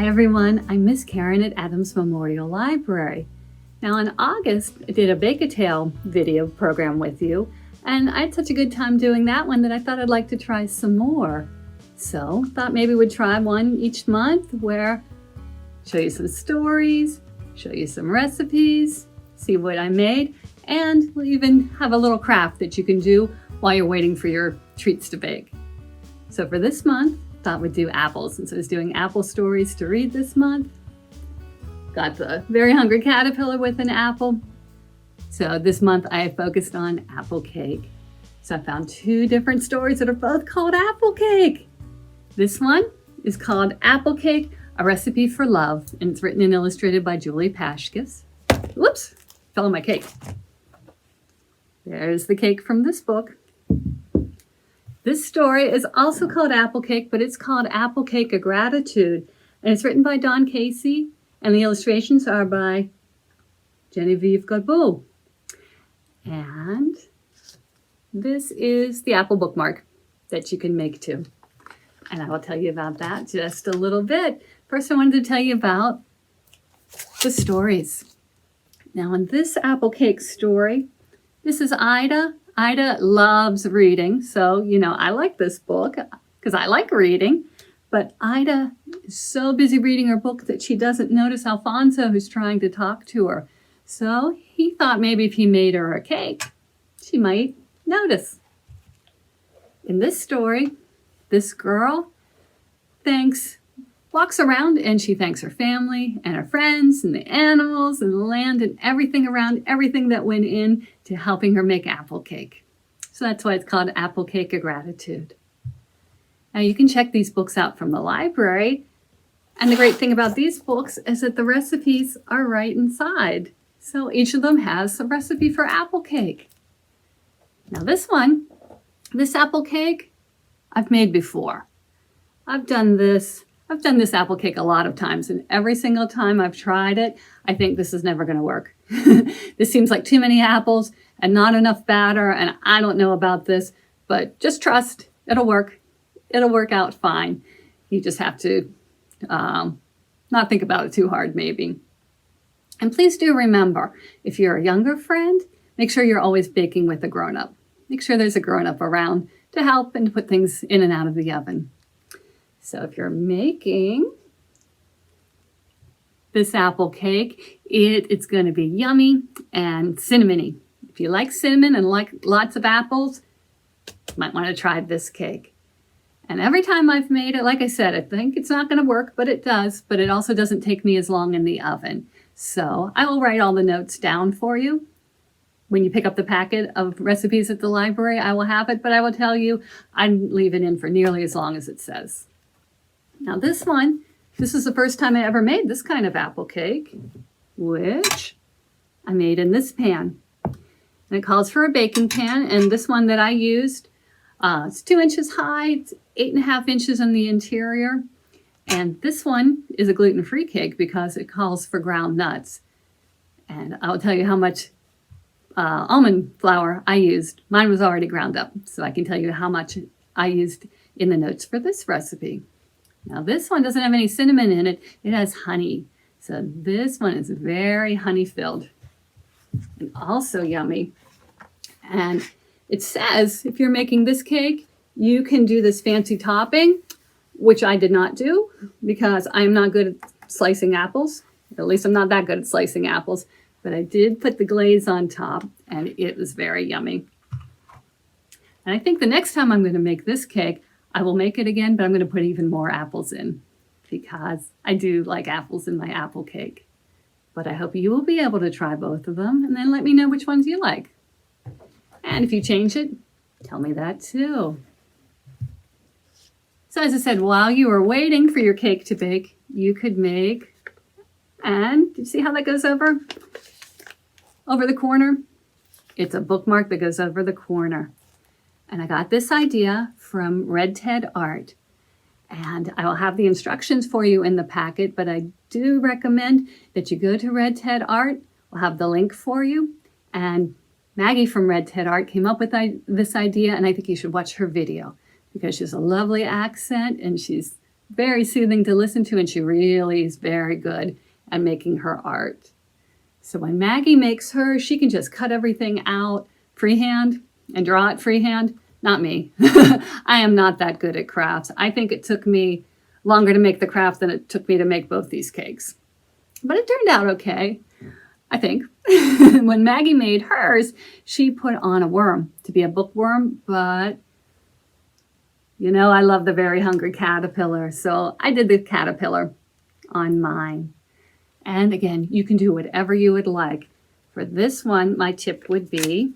everyone, I'm Miss Karen at Adams Memorial Library. Now in August, I did a Bake-A-Tale video program with you, and I had such a good time doing that one that I thought I'd like to try some more. So thought maybe we'd try one each month where I show you some stories, show you some recipes, see what I made, and we'll even have a little craft that you can do while you're waiting for your treats to bake. So for this month, thought we'd do apples, since I was doing apple stories to read this month. Got the Very Hungry Caterpillar with an apple. So this month I focused on apple cake. So I found two different stories that are both called apple cake. This one is called Apple Cake, A Recipe for Love, and it's written and illustrated by Julie Pashkus. Whoops, fell on my cake. There's the cake from this book. This story is also called Apple Cake, but it's called Apple Cake, A Gratitude. And it's written by Don Casey, and the illustrations are by Genevieve Godbout. And this is the apple bookmark that you can make too. And I will tell you about that just a little bit. First, I wanted to tell you about the stories. Now, in this apple cake story, this is Ida. Ida loves reading, so, I like this book because I like reading, but Ida is so busy reading her book that she doesn't notice Alfonso, who's trying to talk to her. So he thought maybe if he made her a cake, she might notice. In this story, this girl walks around and she thanks her family and her friends and the animals and the land and everything around, everything that went in to helping her make apple cake. So that's why it's called Apple Cake, A Gratitude. Now you can check these books out from the library. And the great thing about these books is that the recipes are right inside. So each of them has a recipe for apple cake. Now this apple cake, I've made before. I've done this apple cake a lot of times, and every single time I've tried it, I think this is never going to work. This seems like too many apples and not enough batter, and I don't know about this, but just trust, it'll work. It'll work out fine. You just have to not think about it too hard, maybe. And please do remember, if you're a younger friend, make sure you're always baking with a grown-up. Make sure there's a grown-up around to help and to put things in and out of the oven. So if you're making this apple cake, it's going to be yummy and cinnamony. If you like cinnamon and like lots of apples, you might want to try this cake. And every time I've made it, like I said, I think it's not going to work, but it does. But it also doesn't take me as long in the oven. So I will write all the notes down for you. When you pick up the packet of recipes at the library, I will have it, but I will tell you I leave it in for nearly as long as it says. Now this is the first time I ever made this kind of apple cake, which I made in this pan. And it calls for a baking pan, and this one that I used, it's 2 inches high, it's 8.5 inches on the interior. And this one is a gluten-free cake because it calls for ground nuts. And I'll tell you how much almond flour I used. Mine was already ground up, so I can tell you how much I used in the notes for this recipe. Now this one doesn't have any cinnamon in it, it has honey. So this one is very honey filled and also yummy. And it says if you're making this cake, you can do this fancy topping, which I did not do because I'm not good at slicing apples. At least I'm not that good at slicing apples, but I did put the glaze on top and it was very yummy. And I think the next time I'm going to make this cake, I will make it again, but I'm going to put even more apples in because I do like apples in my apple cake. But I hope you will be able to try both of them and then let me know which ones you like. And if you change it, tell me that too. So as I said, while you are waiting for your cake to bake, you could make, and do you see how that goes over the corner? It's a bookmark that goes over the corner. And I got this idea from Red Ted Art. And I will have the instructions for you in the packet, but I do recommend that you go to Red Ted Art. We'll have the link for you. And Maggie from Red Ted Art came up with this idea, and I think you should watch her video because she has a lovely accent and she's very soothing to listen to, and she really is very good at making her art. So when Maggie makes hers, she can just cut everything out freehand and draw it freehand. Not me. I am not that good at crafts. I think it took me longer to make the craft than it took me to make both these cakes. But it turned out okay, I think. When Maggie made hers, she put on a worm to be a bookworm, but you know, I love the Very Hungry Caterpillar, so I did the caterpillar on mine. And again, you can do whatever you would like. For this one, my tip would be,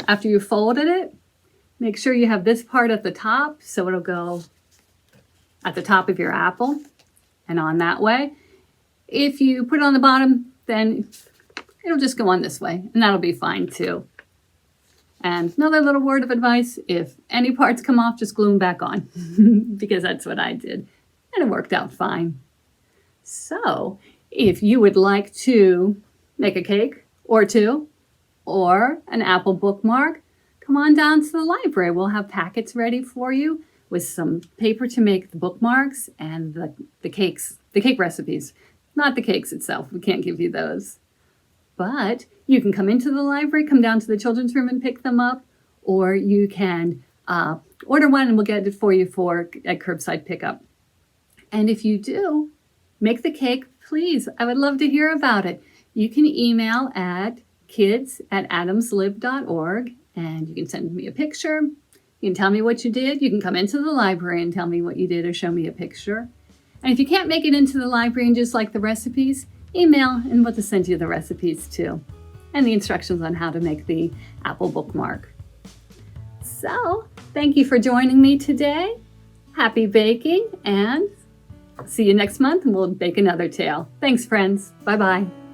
after you folded it, make sure you have this part at the top, so it'll go at the top of your apple and on that way. If you put it on the bottom, then it'll just go on this way, and that'll be fine too. And another little word of advice, if any parts come off, just glue them back on, because that's what I did, and it worked out fine. So if you would like to make a cake or two or an apple bookmark, come on down to the library. We'll have packets ready for you with some paper to make the bookmarks and the cake recipes. Not the cakes itself, we can't give you those. But you can come into the library, come down to the children's room and pick them up, or you can order one and we'll get it for you at curbside pickup. And if you do, make the cake, please. I would love to hear about it. You can email at kids@adamslive.org and you can send me a picture. You can tell me what you did. You can come into the library and tell me what you did or show me a picture. And if you can't make it into the library and just like the recipes, email and we'll just send you the recipes too. And the instructions on how to make the apple bookmark. So, thank you for joining me today. Happy baking, and see you next month and we'll bake another tale. Thanks, friends. Bye-bye.